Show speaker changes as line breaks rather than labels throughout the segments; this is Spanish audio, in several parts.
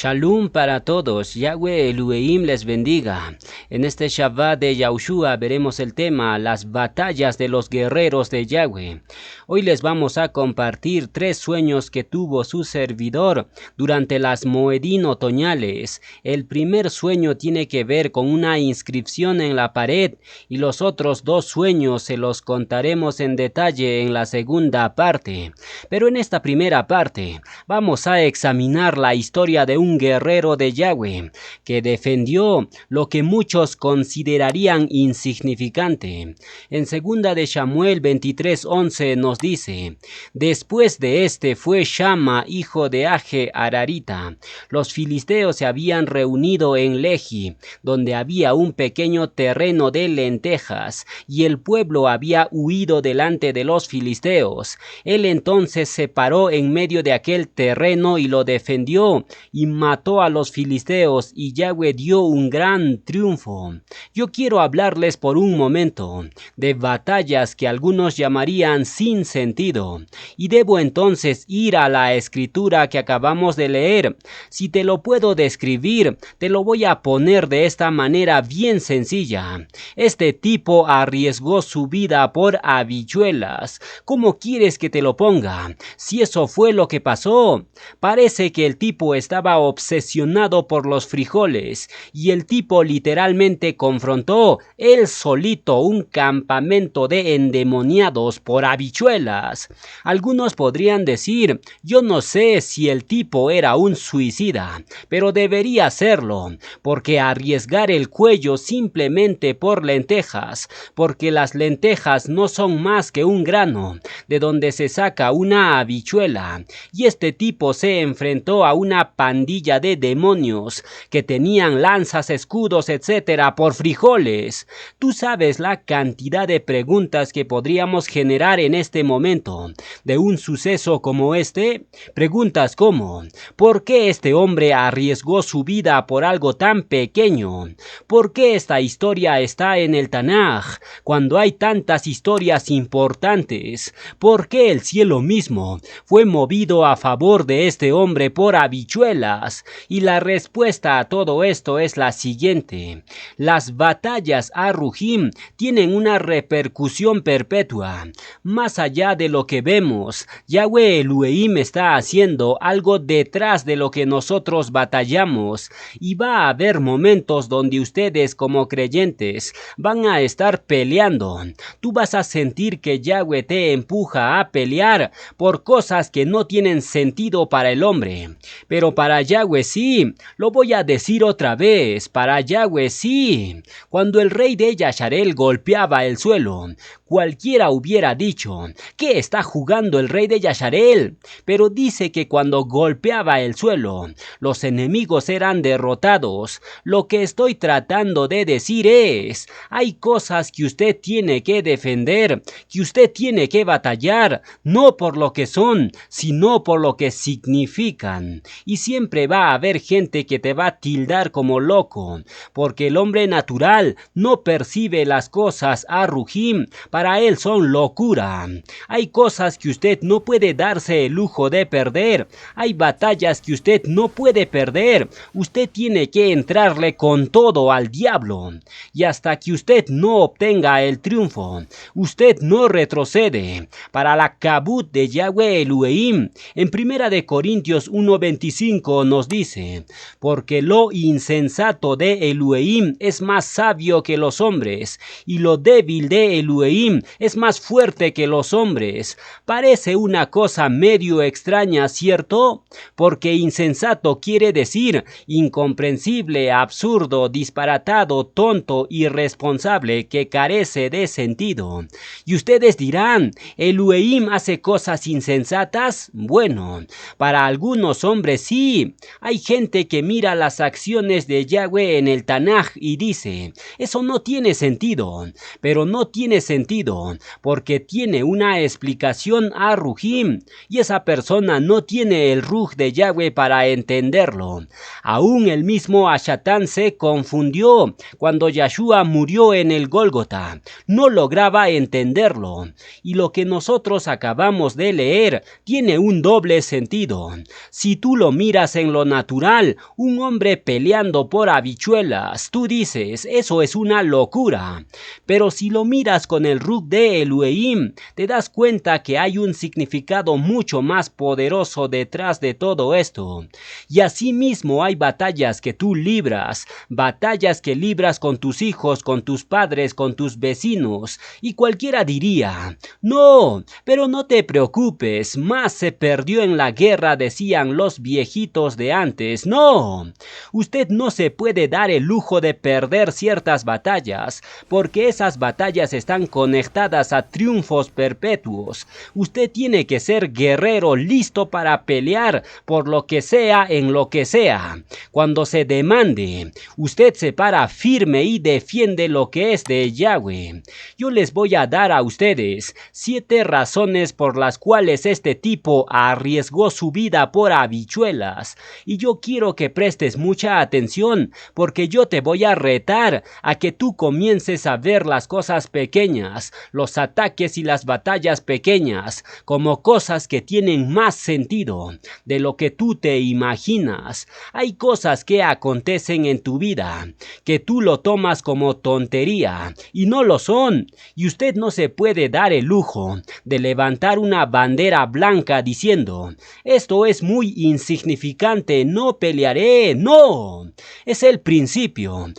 Shalom para todos, Yahweh Elohim les bendiga. En este Shabbat de Yahushua veremos el tema, las batallas de los guerreros de Yahweh. Hoy les vamos a compartir 3 sueños que tuvo su servidor durante las Moedín otoñales. El primer sueño tiene que ver con una inscripción en la pared y los otros 2 sueños se los contaremos en detalle en la segunda parte. Pero en esta primera parte vamos a examinar la historia de un guerrero de Yahweh que defendió lo que muchos considerarían insignificante. En 2 de Samuel 23:11 nos dice: después de este fue Shama, hijo de Age Ararita. Los filisteos se habían reunido en Lehi, donde había un pequeño terreno de lentejas, y el pueblo había huido delante de los filisteos. Él entonces se paró en medio de aquel terreno y lo defendió, y mató a los filisteos, y Yahweh dio un gran triunfo. Yo quiero hablarles por un momento de batallas que algunos llamarían sin sentido, y debo entonces ir a la escritura que acabamos de leer. Si te lo puedo describir, te lo voy a poner de esta manera bien sencilla. Este tipo arriesgó su vida por habichuelas. ¿Cómo quieres que te lo ponga? Si eso fue lo que pasó. Parece que el tipo estaba obsesionado por los frijoles, y el tipo literalmente confrontó él solito un campamento de endemoniados por habichuelas. Algunos podrían decir: yo no sé si el tipo era un suicida, pero debería serlo, porque arriesgar el cuello simplemente por lentejas, porque las lentejas no son más que un grano, de donde se saca una habichuela, y este tipo se enfrentó a una pandilla de demonios que tenían lanzas, escudos, etcétera, por frijoles. Tú sabes la cantidad de preguntas que podríamos generar en este momento de un suceso como este. Preguntas como: ¿por qué este hombre arriesgó su vida por algo tan pequeño? ¿Por qué esta historia está en el Tanaj cuando hay tantas historias importantes? ¿Por qué el cielo mismo fue movido a favor de este hombre por habichuelas? Y la respuesta a todo esto es la siguiente: las batallas Arujim tienen una repercusión perpetua. Más allá de lo que vemos, Yahweh Elohim está haciendo algo detrás de lo que nosotros batallamos, y va a haber momentos donde ustedes como creyentes van a estar peleando. Tú vas a sentir que Yahweh te empuja a pelear por cosas que no tienen sentido para el hombre, pero para Yahweh sí. Lo voy a decir otra vez: para Yahweh sí. Cuando el rey de Yasharel golpeaba el suelo, cualquiera hubiera dicho: ¿qué está jugando el rey de Yasharel? Pero dice que cuando golpeaba el suelo, los enemigos eran derrotados. Lo que estoy tratando de decir es: hay cosas que usted tiene que defender, que usted tiene que batallar, no por lo que son, sino por lo que significan. Y siempre va a haber gente que te va a tildar como loco, porque el hombre natural no percibe las cosas Arujim. Para él son locura. Hay cosas que usted no puede darse el lujo de perder. Hay batallas que usted no puede perder. Usted tiene que entrarle con todo al diablo. Y hasta que usted no obtenga el triunfo, usted no retrocede. Para la kabut de Yahweh Elohim, en 1 de Corintios 1:25 nos dice: porque lo insensato de Elohim es más sabio que los hombres, y lo débil de Elohim es más fuerte que los hombres. Parece una cosa medio extraña, ¿cierto? Porque insensato quiere decir incomprensible, absurdo, disparatado, tonto, irresponsable, que carece de sentido. Y ustedes dirán: ¿Elohim hace cosas insensatas? Bueno, para algunos hombres sí. Hay gente que mira las acciones de Yahweh en el Tanaj y dice: eso no tiene sentido. Pero no tiene sentido sentido, porque tiene una explicación a Rujim, y esa persona no tiene el Ruj de Yahweh para entenderlo. Aún el mismo Hashatán se confundió cuando Yahshua murió en el Gólgota, no lograba entenderlo, y lo que nosotros acabamos de leer tiene un doble sentido. Si tú lo miras en lo natural, un hombre peleando por habichuelas, tú dices, eso es una locura. Pero si lo miras con el Ruj de Elohim, te das cuenta que hay un significado mucho más poderoso detrás de todo esto. Y asimismo hay batallas que tú libras, batallas que libras con tus hijos, con tus padres, con tus vecinos, y cualquiera diría, no, pero no te preocupes, más se perdió en la guerra, decían los viejitos de antes. No, usted no se puede dar el lujo de perder ciertas batallas, porque esas batallas están conectadas a triunfos perpetuos. Usted tiene que ser guerrero listo para pelear por lo que sea en lo que sea. Cuando se demande, usted se para firme y defiende lo que es de Yahweh. Yo les voy a dar a ustedes 7 razones por las cuales este tipo arriesgó su vida por habichuelas. Y yo quiero que prestes mucha atención, porque yo te voy a retar a que tú comiences a ver las cosas pequeñas, los ataques y las batallas pequeñas, como cosas que tienen más sentido de lo que tú te imaginas. Hay cosas que acontecen en tu vida que tú lo tomas como tontería y no lo son, y usted no se puede dar el lujo de levantar una bandera blanca diciendo, esto es muy insignificante, no pelearé. No, es el principio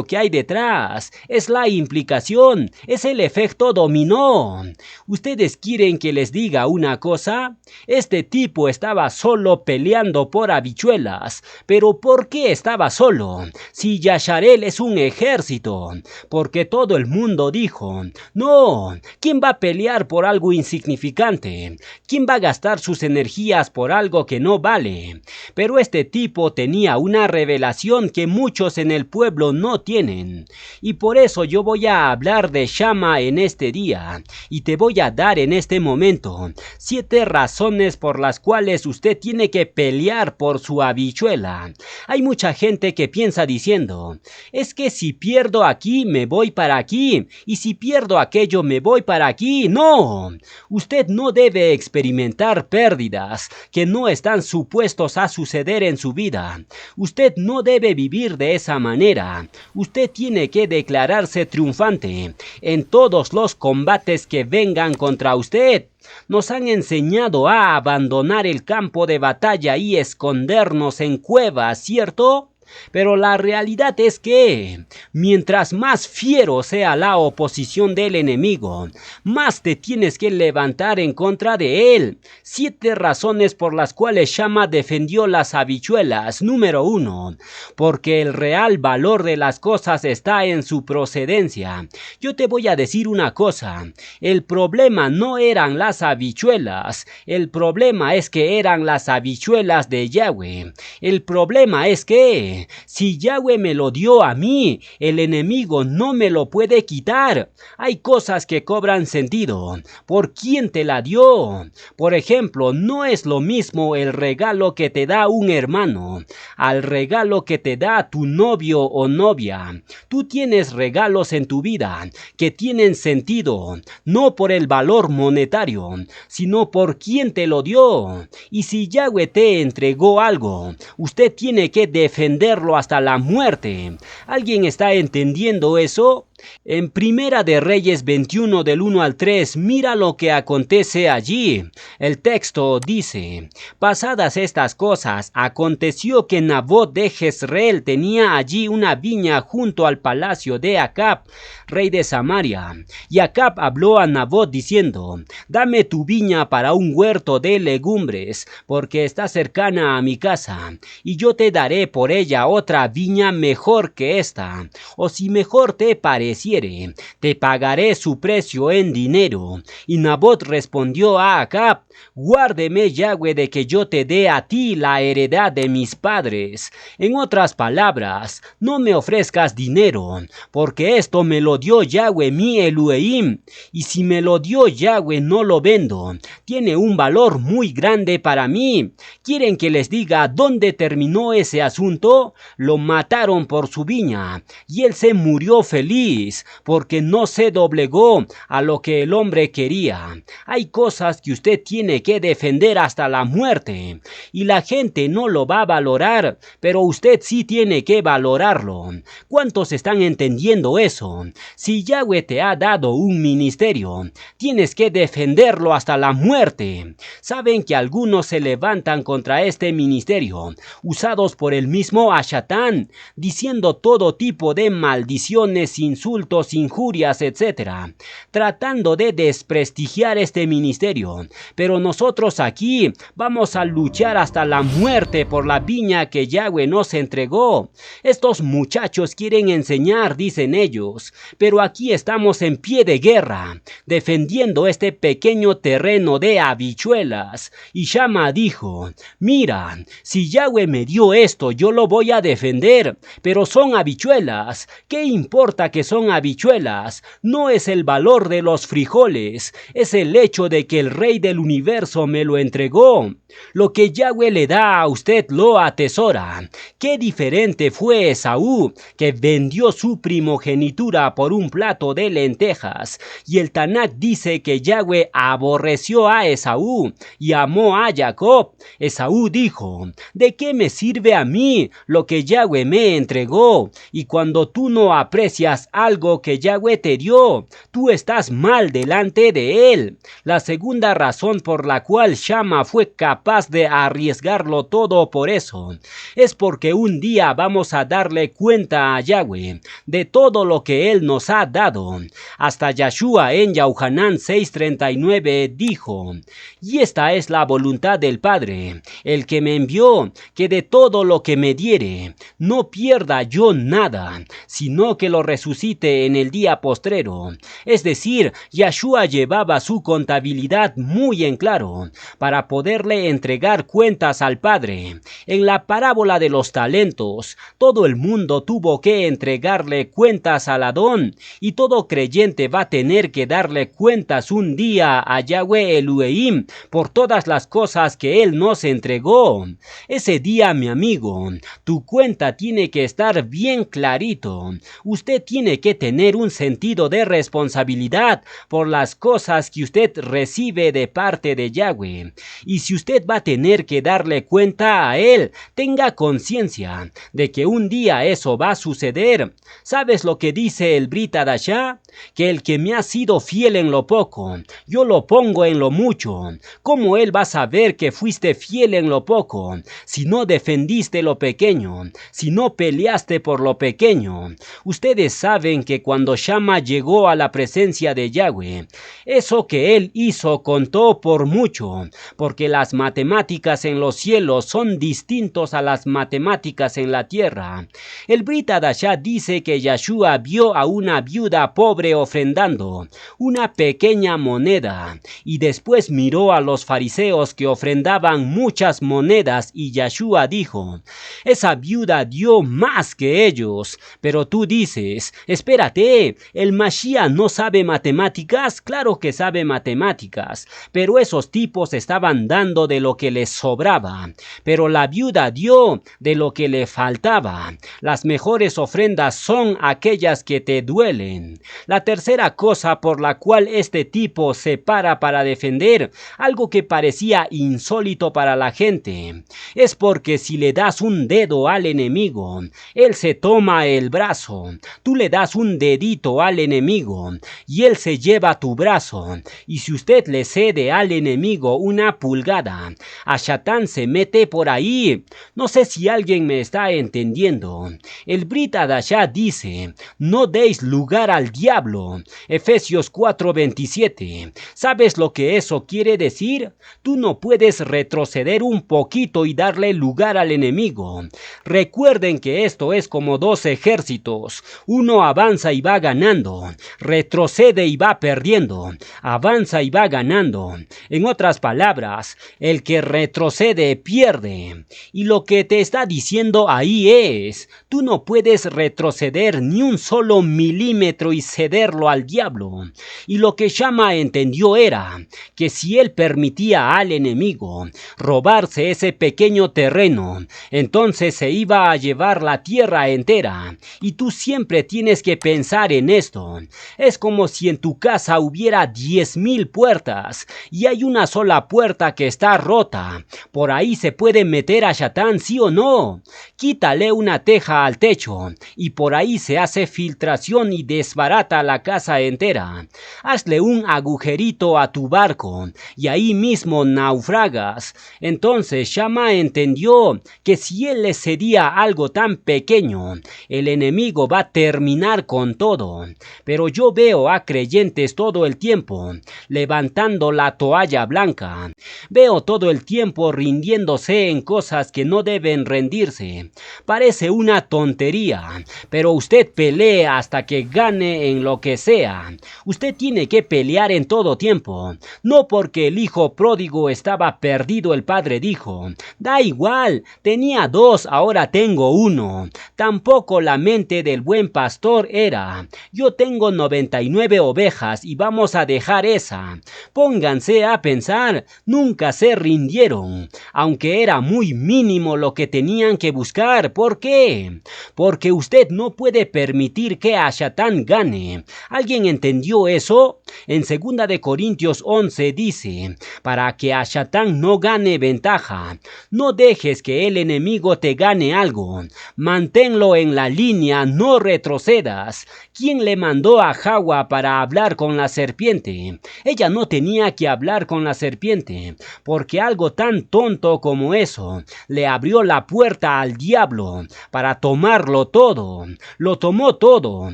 que hay detrás, es la implicación, es el efecto dominó. ¿Ustedes quieren que les diga una cosa? Este tipo estaba solo peleando por habichuelas, pero ¿por qué estaba solo? Si Yasharel es un ejército, porque todo el mundo dijo, no, ¿quién va a pelear por algo insignificante? ¿Quién va a gastar sus energías por algo que no vale? Pero este tipo tenía una revelación que muchos en el pueblo no tienen, y por eso yo voy a hablar de Shama en este día, y te voy a dar en este momento 7 razones por las cuales usted tiene que pelear por su habichuela. Hay mucha gente que piensa diciendo, es que si pierdo aquí me voy para aquí, y si pierdo aquello me voy para aquí. No, usted no debe experimentar pérdidas que no están supuestos a suceder en su vida. Usted no debe vivir de esa manera. Usted tiene que declararse triunfante en todos los combates que vengan contra usted. Nos han enseñado a abandonar el campo de batalla y escondernos en cuevas, ¿cierto? Pero la realidad es que, mientras más fiero sea la oposición del enemigo, más te tienes que levantar en contra de él. 7 razones por las cuales Shama defendió las habichuelas. Número 1, porque el real valor de las cosas está en su procedencia. Yo te voy a decir una cosa, el problema no eran las habichuelas, el problema es que eran las habichuelas de Yahweh. El problema es que si Yahweh me lo dio a mí, el enemigo no me lo puede quitar. Hay cosas que cobran sentido. ¿Por quién te la dio? Por ejemplo, no es lo mismo el regalo que te da un hermano al regalo que te da tu novio o novia. Tú tienes regalos en tu vida que tienen sentido, no por el valor monetario, sino por quién te lo dio. Y si Yahweh te entregó algo, usted tiene que defenderlo hasta la muerte. ¿Alguien está entendiendo eso? En Primera de Reyes 21 del 1 al 3, mira lo que acontece allí. El texto dice, pasadas estas cosas, aconteció que Nabot de Jezreel tenía allí una viña junto al palacio de Acab, rey de Samaria. Y Acab habló a Nabot diciendo, dame tu viña para un huerto de legumbres, porque está cercana a mi casa, y yo te daré por ella haya otra viña mejor que esta, o si mejor te pareciere, te pagaré su precio en dinero. Y Nabot respondió a Acab: guárdeme Yahweh de que yo te dé a ti la heredad de mis padres. En otras palabras, no me ofrezcas dinero, porque esto me lo dio Yahweh mi Elohim, y si me lo dio Yahweh no lo vendo. Tiene un valor muy grande para mí. ¿Quieren que les diga dónde terminó ese asunto? Lo mataron por su viña, y él se murió feliz, porque no se doblegó a lo que el hombre quería. Hay cosas que usted tiene que defender hasta la muerte, y la gente no lo va a valorar, pero usted sí tiene que valorarlo. ¿Cuántos están entendiendo eso? Si Yahweh te ha dado un ministerio, tienes que defenderlo hasta la muerte. Saben que algunos se levantan contra este ministerio, usados por el mismo Ashatán, diciendo todo tipo de maldiciones, insultos, injurias, etc., tratando de desprestigiar este ministerio. Pero nosotros aquí vamos a luchar hasta la muerte por la viña que Yahweh nos entregó. Estos muchachos quieren enseñar, dicen ellos, pero aquí estamos en pie de guerra, defendiendo este pequeño terreno de habichuelas. Y Shama dijo: mira, si Yahweh me dio esto, yo lo voy a defender, pero son habichuelas. ¿Qué importa que son habichuelas? No es el valor de los frijoles, es el hecho de que el Rey del universo me lo entregó. Lo que Yahweh le da a usted lo atesora. Qué diferente fue Esaú, que vendió su primogenitura por un plato de lentejas. Y el Tanakh dice que Yahweh aborreció a Esaú y amó a Jacob. Esaú dijo: ¿de qué me sirve a mí lo que Yahweh me entregó? Y cuando tú no aprecias algo que Yahweh te dio, tú estás mal delante de él. La segunda razón por la cual Shama fue capaz de arriesgarlo todo por eso, es porque un día vamos a darle cuenta a Yahweh de todo lo que él nos ha dado. Hasta Yahshua en Yohanan 6:39 dijo: y esta es la voluntad del Padre, el que me envió, que de todo lo que me diere, no pierda yo nada, sino que lo resucite en el día postrero. Es decir, Yahshua llevaba su contabilidad muy en claro, para poderle entregar cuentas al Padre. En la parábola de los talentos, todo el mundo tuvo que entregarle cuentas al Adón, y todo creyente va a tener que darle cuentas un día a Yahweh Elohim por todas las cosas que él nos entregó. Ese día, mi amigo, tu cuenta tiene que estar bien clarito. Usted tiene que tener un sentido de responsabilidad por las cosas que usted recibe de parte de Yahweh. Y si usted va a tener que darle cuenta a él, tenga conciencia de que un día eso va a suceder. ¿Sabes lo que dice el Brit Hadashah? Que el que me ha sido fiel en lo poco, yo lo pongo en lo mucho. ¿Cómo él va a saber que fuiste fiel en lo poco si no defendiste lo pequeño, si no peleaste por lo pequeño? Ustedes saben que cuando Shama llegó a la presencia de Yahweh, eso que él hizo contó por mucho, porque las matemáticas en los cielos son distintos a las matemáticas en la tierra. El Brit Hadashah dice que Yahshua vio a una viuda pobre ofrendando una pequeña moneda, y después miró a los fariseos que ofrendaban muchas monedas, y Yahshua dijo: esa viuda dio más que ellos. Pero tú dices: espérate, ¿el Mashiach no sabe matemáticas? Claro que sabe matemáticas, pero esos tipos estaban dando de lo que les sobraba, pero la viuda dio de lo que le faltaba. Las mejores ofrendas son aquellas que te duelen. La tercera cosa por la cual este tipo se para defender algo que parecía insólito para la gente, es porque si le das un dedo al enemigo, él se toma el brazo. Tú le das un dedito al enemigo y él se lleva tu brazo. Y si usted le cede al enemigo una pulgada, entera. Ashatán se mete por ahí. No sé si alguien me está entendiendo. El Brit Hadashah dice, no deis lugar al diablo. Efesios 4:27. ¿Sabes lo que eso quiere decir? Tú no puedes retroceder un poquito y darle lugar al enemigo. Recuerden que esto es como dos ejércitos. Uno avanza y va ganando. Retrocede y va perdiendo. Avanza y va ganando. En otras palabras, el que retrocede pierde. Y lo que te está diciendo ahí es, tú no puedes retroceder ni un solo milímetro y cederlo al diablo. Y lo que Shammah entendió era que si él permitía al enemigo robarse ese pequeño terreno, entonces se iba a llevar la tierra entera. Y tú siempre tienes que pensar en esto. Es como si en tu casa hubiera 10,000 puertas y hay una sola puerta que está rota. ¿Por ahí se puede meter Ashatán, sí o no? Quítale una teja al techo y por ahí se hace filtración y desbarata la casa entera. Hazle un agujerito a tu barco y ahí mismo naufragas. Entonces Shammah entendió que si él le cedía algo tan pequeño, el enemigo va a terminar con todo. Pero yo veo a creyentes todo el tiempo levantando la toalla blanca. Veo todo el tiempo rindiéndose en cosas que no deben rendirse. Parece una tontería, pero usted pelea hasta que gane en lo que sea. Usted tiene que pelear en todo tiempo. No porque el hijo pródigo estaba perdido, el padre dijo, da igual, tenía 2, ahora tengo 1. Tampoco la mente del buen pastor era, yo tengo 99 ovejas y vamos a dejar esa. Pónganse a pensar, nunca se rindieron, aunque era muy mínimo lo que tenían que buscar. ¿Por qué? Porque usted no puede permitir que Ashatán gane. ¿Alguien entendió eso? En 2 de Corintios 11 dice, para que Ashatán no gane ventaja, no dejes que el enemigo te gane algo. Manténlo en la línea, no retrocedas. ¿Quién le mandó a Hawa para hablar con la serpiente? Ella no tenía que hablar con la serpiente, porque algo tan tonto como eso le abrió la puerta al diablo para tomarlo todo. Lo tomó todo,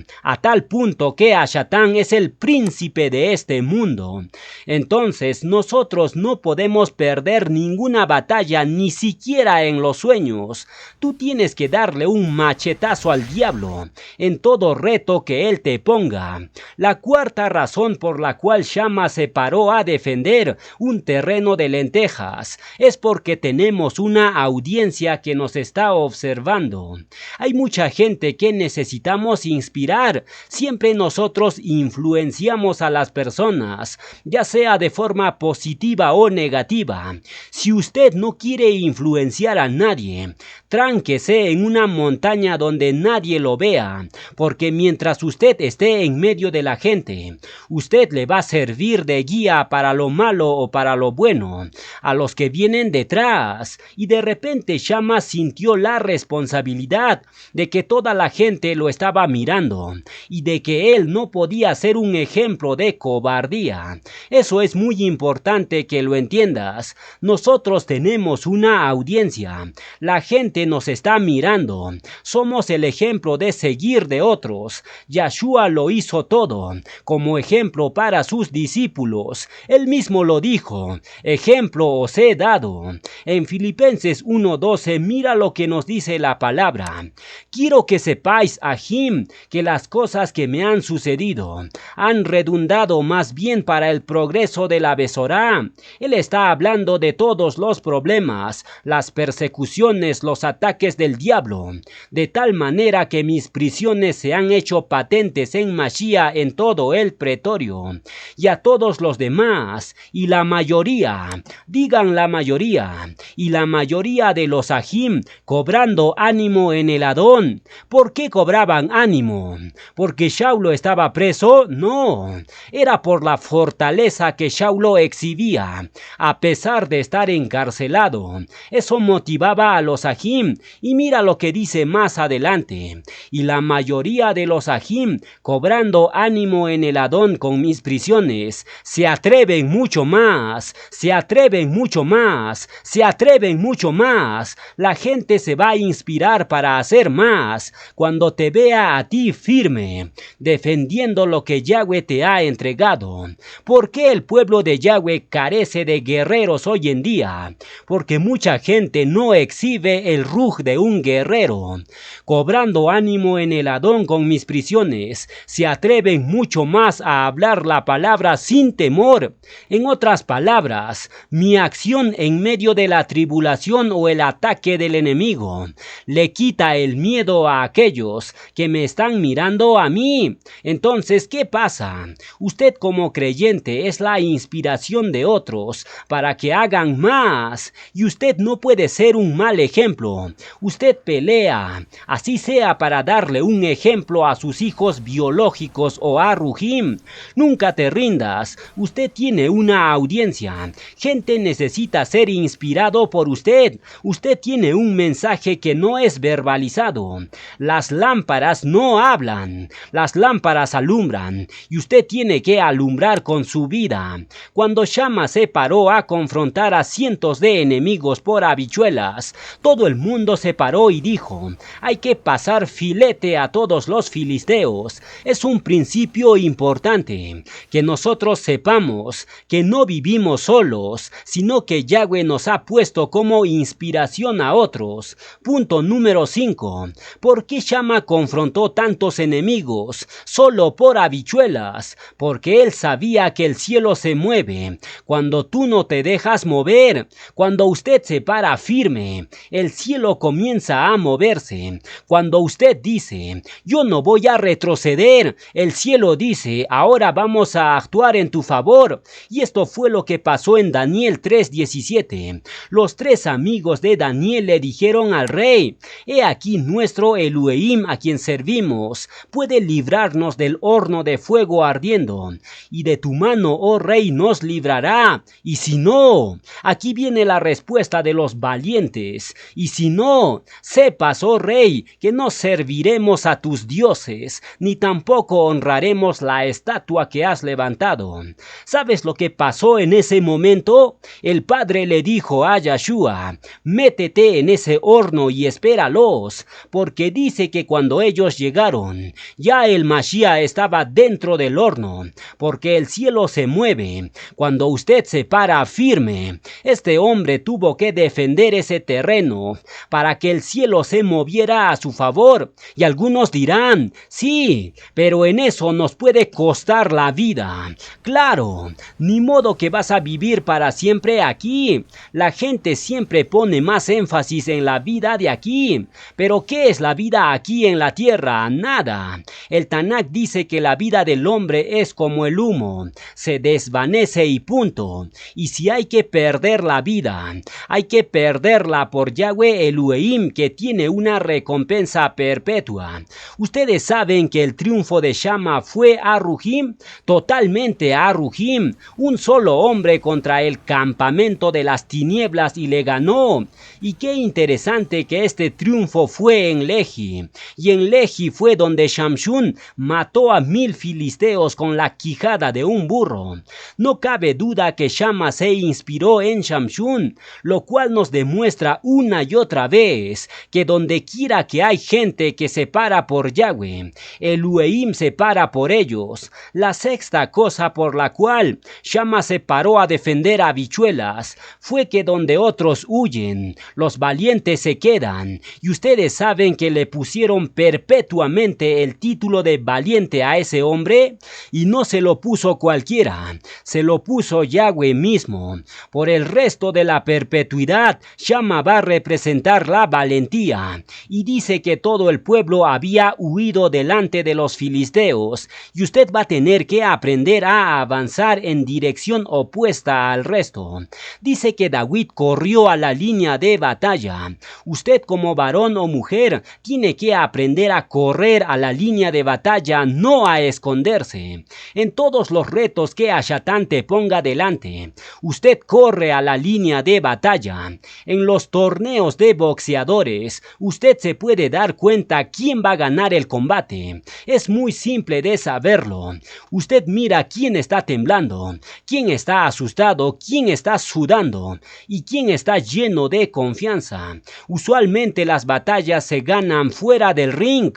a tal punto que Ashatán es el príncipe de este mundo. Entonces nosotros no podemos perder ninguna batalla, ni siquiera en los sueños. Tú tienes que darle un machetazo al diablo en todo reto que él te ponga. La cuarta razón por la cual Shammah se paró a defender un terreno de lentejas es porque tenemos una audiencia que nos está observando. Hay mucha gente que necesitamos inspirar. Siempre nosotros influenciamos a las personas, ya sea de forma positiva o negativa. Si usted no quiere influenciar a nadie, tránquese en una montaña donde nadie lo vea, porque mientras usted esté en medio de la gente, usted le va a servir de guía para lo malo o para lo bueno a los que vienen detrás. Y de repente Shammah sintió la responsabilidad de que toda la gente lo estaba mirando y de que él no podía ser un ejemplo de cobardía. Eso es muy importante que lo entiendas. Nosotros tenemos una audiencia. La gente nos está mirando. Somos el ejemplo de seguir de otros. Yahshua lo hizo todo como ejemplo para sus discípulos. Él mismo lo dijo, ejemplo os he dado. En Filipenses 1:12 mira lo que nos dice la palabra. Quiero que sepáis, Ahim, que las cosas que me han sucedido han redundado más bien para el progreso de la Besorá. Él está hablando de todos los problemas, las persecuciones, los ataques del diablo, de tal manera que mis prisiones se han hecho patentes en Mashiach en todo el pretorio, y a todos los demás, y la mayoría, digan la mayoría, y la mayoría de los Ahim cobrando ánimo en el Adón. ¿Por qué cobraban ánimo? ¿Porque Shaulo estaba preso? No, era por la fortaleza que Shaulo exhibía, a pesar de estar encarcelado. Eso motivaba a los Ahim, y mira lo que dice más adelante. Y la mayoría de los Ahim, cobrando ánimo en el Adón con mis prisiones, se atreven mucho más, se atreven atreven mucho más, se atreven mucho más. La gente se va a inspirar para hacer más cuando te vea a ti firme, defendiendo lo que Yahweh te ha entregado. ¿Por qué el pueblo de Yahweh carece de guerreros hoy en día? Porque mucha gente no exhibe el ruj de un guerrero. Cobrando ánimo en el Adón con mis prisiones, se atreven mucho más a hablar la palabra sin temor. En otras palabras, mi acción en medio de la tribulación o el ataque del enemigo le quita el miedo a aquellos que me están mirando a mí. Entonces, ¿qué pasa? Usted como creyente es la inspiración de otros para que hagan más, y usted no puede ser un mal ejemplo. Usted pelea, así sea para darle un ejemplo a sus hijos biológicos o a Rujim. Nunca te rindas, usted tiene una audiencia. Gente necesita ser inspirado por usted. Usted tiene un mensaje que no es verbalizado. Las lámparas no hablan, las lámparas alumbran, y usted tiene que alumbrar con su vida. Cuando Shama se paró a confrontar a cientos de enemigos por habichuelas, todo el mundo se paró y dijo: hay que pasar filete a todos los filisteos. Es un principio importante, que nosotros sepamos que no vivimos solos, sino que Yahweh nos ha puesto como inspiración a otros. Punto número 5. ¿Por qué Shama confrontó tantos enemigos solo por habichuelas? Porque él sabía que el cielo se mueve cuando tú no te dejas mover. Cuando usted se para firme, el cielo comienza a moverse. Cuando usted dice: yo no voy a retroceder, el cielo dice: ahora vamos a actuar en tu favor. Y esto fue lo que pasó en Daniel 3:17. Los 3 amigos de Daniel le dijeron al rey: he aquí nuestro Elohim a quien servimos puede librarnos del horno de fuego ardiendo, y de tu mano, oh rey, nos librará. Y si no, aquí viene la respuesta de los valientes: y si no, sepas, oh rey, que no serviremos a tus dioses, ni tampoco honraremos la estatua que has levantado. ¿Sabes lo que pasó en ese momento? El padre le dijo a Yahshua: métete en ese horno y espéralos, porque dice que cuando ellos llegaron, ya el Mashiach estaba dentro del horno, porque el cielo se mueve cuando usted se para firme. Este hombre tuvo que defender ese terreno para que el cielo se moviera a su favor. Y algunos dirán: sí, pero en eso nos puede costar la vida. Claro, ni modo que vas a vivir para siempre aquí. La gente siempre pone más énfasis en la vida de aquí. Pero ¿qué es la vida aquí en la tierra? Nada. El Tanakh dice que la vida del hombre es como el humo, se desvanece y punto. Y si hay que perder la vida, hay que perderla por Yahweh Elohim, que tiene una recompensa perpetua. Ustedes saben que el triunfo de Shama fue a Rujim, totalmente a Rujim, un solo hombre contra el campamento de las tinieblas, y le ganó. Y qué interesante que este triunfo fue en Lehi, y en Lehi fue donde Shamshun mató a 1000 filisteos con la quijada de un burro. No cabe duda que Shama se inspiró en Shamshun, lo cual nos demuestra una y otra vez que donde quiera que hay gente que se para por Yahweh, Elohim se para por ellos. La sexta cosa por la cual Shama se paró a defender a habichuelas fue que donde otros huyen, los valientes se quedan. Y ustedes saben que le pusieron perpetuamente el título de valiente a ese hombre, y no se lo puso cualquiera, se lo puso Yahweh mismo. Por el resto de la perpetuidad, Shama va a representar la valentía, y dice que todo el pueblo había huido delante de los filisteos, y usted va a tener que aprender a avanzar en dirección opuesta al resto. Dice que David corrió a la línea de batalla. Usted como varón o mujer tiene que aprender a correr a la línea de batalla, no a esconderse. En todos los retos que Hashatán te ponga delante, usted corre a la línea de batalla. En los torneos de boxeadores, usted se puede dar cuenta quién va a ganar el combate. Es muy simple de saberlo. Usted mira quién está temblando, quién está asustado, quién quién está sudando y quién está lleno de confianza. Usualmente las batallas se ganan fuera del ring.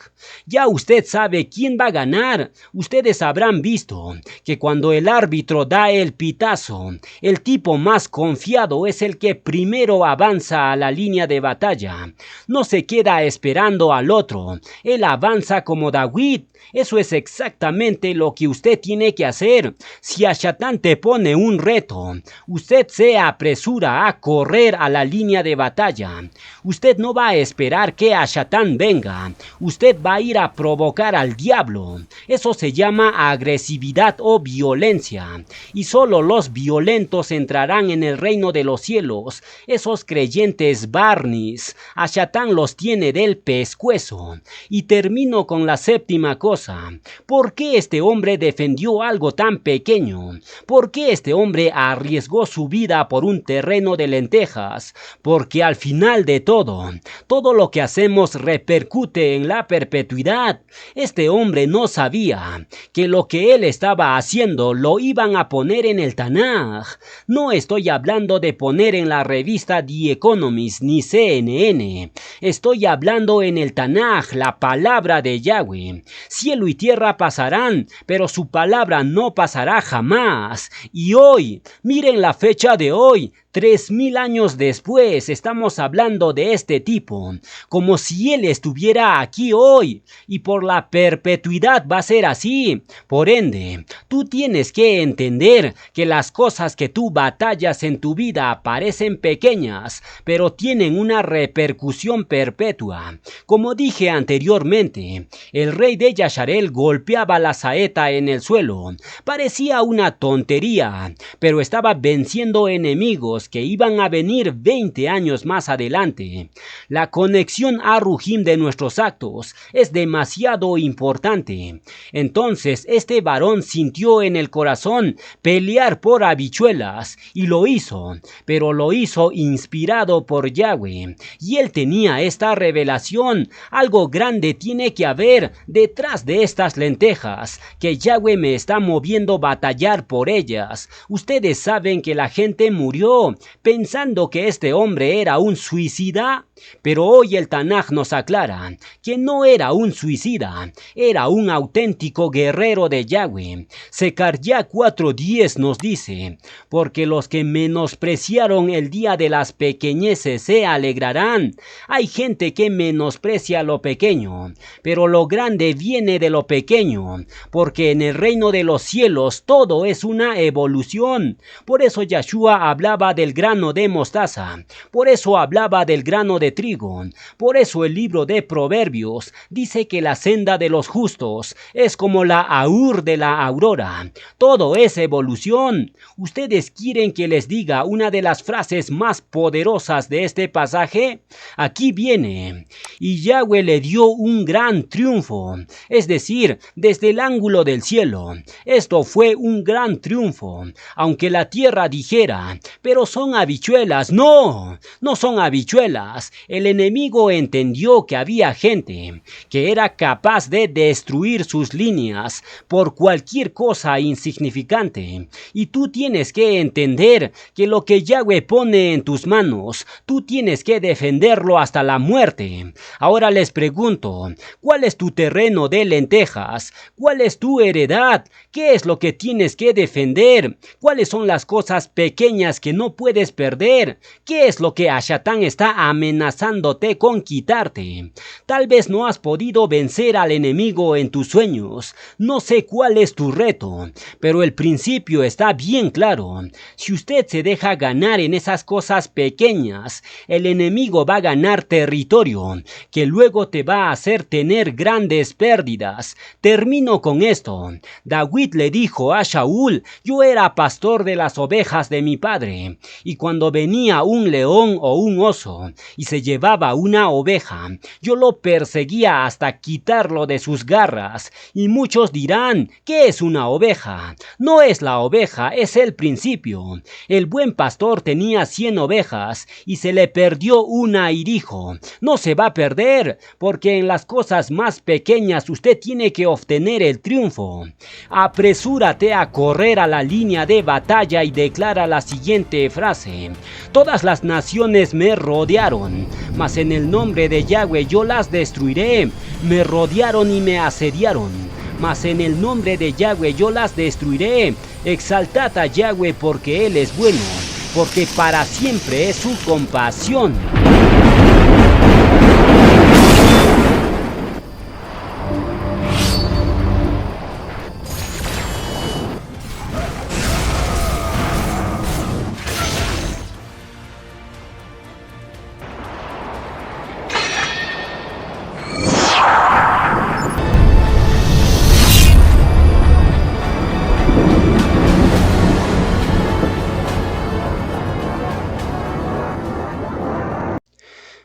Ya usted sabe quién va a ganar. Ustedes habrán visto que cuando el árbitro da el pitazo, el tipo más confiado es el que primero avanza a la línea de batalla. No se queda esperando al otro. Él avanza como David. Eso es exactamente lo que usted tiene que hacer. Si Ashatan te pone un reto, usted se apresura a correr a la línea de batalla. Usted no va a esperar que Ashatan venga. Usted va a ir a provocar al diablo. Eso se llama agresividad o violencia. Y solo los violentos entrarán en el reino de los cielos. Esos creyentes Barnis, Ashatan los tiene del pescuezo. Y termino con la séptima cosa. ¿Por qué este hombre defendió algo tan pequeño? ¿Por qué este hombre arriesgó su vida por un terreno de lentejas? Porque al final de todo lo que hacemos repercute en la perpetuidad. Este hombre no sabía que lo que él estaba haciendo lo iban a poner en el Tanaj. No estoy hablando de poner en la revista The Economist ni CNN. Estoy hablando en el Tanaj, la palabra de Yahweh. Cielo y tierra pasarán, pero su palabra no pasará jamás. Y hoy, miren la fecha de hoy. 3000 años después estamos hablando de este tipo, como si él estuviera aquí hoy, y por la perpetuidad va a ser así. Por ende, tú tienes que entender que las cosas que tú batallas en tu vida parecen pequeñas, pero tienen una repercusión perpetua. Como dije anteriormente, el rey de Yasharel golpeaba la saeta en el suelo. Parecía una tontería, pero estaba venciendo enemigos que iban a venir 20 años más adelante. La conexión a Rujim de nuestros actos es demasiado importante. Entonces este varón sintió en el corazón pelear por habichuelas y lo hizo, pero lo hizo inspirado por Yahweh. Y él tenía esta revelación: algo grande tiene que haber detrás de estas lentejas, que Yahweh me está moviendo a batallar por ellas. Ustedes saben que la gente murió pensando que este hombre era un suicida, pero hoy el Tanaj nos aclara que no era un suicida, era un auténtico guerrero de Yahweh. Zecarías 4:10 nos dice: porque los que menospreciaron el día de las pequeñeces se alegrarán. Hay gente que menosprecia lo pequeño, pero lo grande viene de lo pequeño, porque en el reino de los cielos todo es una evolución. Por eso Yahshua hablaba del grano de mostaza, por eso hablaba del grano de trigo, por eso el libro de Proverbios dice que la senda de los justos es como la aur de la aurora. Todo es evolución. ¿Ustedes quieren que les diga una de las frases más poderosas de este pasaje? Aquí viene: y Yahweh le dio un gran triunfo, es decir, desde el ángulo del cielo. Esto fue un gran triunfo, aunque la tierra dijera: pero son habichuelas. No, no son habichuelas. El enemigo entendió que había gente que era capaz de destruir sus líneas por cualquier cosa insignificante. Y tú tienes que entender que lo que Yahweh pone en tus manos, tú tienes que defenderlo hasta la muerte. Ahora les pregunto, ¿cuál es tu terreno de lentejas? ¿Cuál es tu heredad? ¿Qué es lo que tienes que defender? ¿Cuáles son las cosas pequeñas que no puedes perder? ¿Qué es lo que Ashatan está amenazándote con quitarte? Tal vez no has podido vencer al enemigo en tus sueños. No sé cuál es tu reto, pero el principio está bien claro. Si usted se deja ganar en esas cosas pequeñas, el enemigo va a ganar territorio, que luego te va a hacer tener grandes pérdidas. Termino con esto. David le dijo a Shaul: yo era pastor de las ovejas de mi padre, y cuando venía un león o un oso y se se llevaba una oveja, yo lo perseguía hasta quitarlo de sus garras. Y muchos dirán, ¿qué es una oveja? No es la oveja, es el principio. El buen pastor tenía 100 ovejas y se le perdió una y dijo, no se va a perder, porque en las cosas más pequeñas usted tiene que obtener el triunfo. Apresúrate a correr a la línea de batalla y declara la siguiente frase: todas las naciones me rodearon, mas en el nombre de Yahweh yo las destruiré. Me rodearon y me asediaron, mas en el nombre de Yahweh yo las destruiré. Exaltad a Yahweh porque Él es bueno, porque para siempre es su compasión.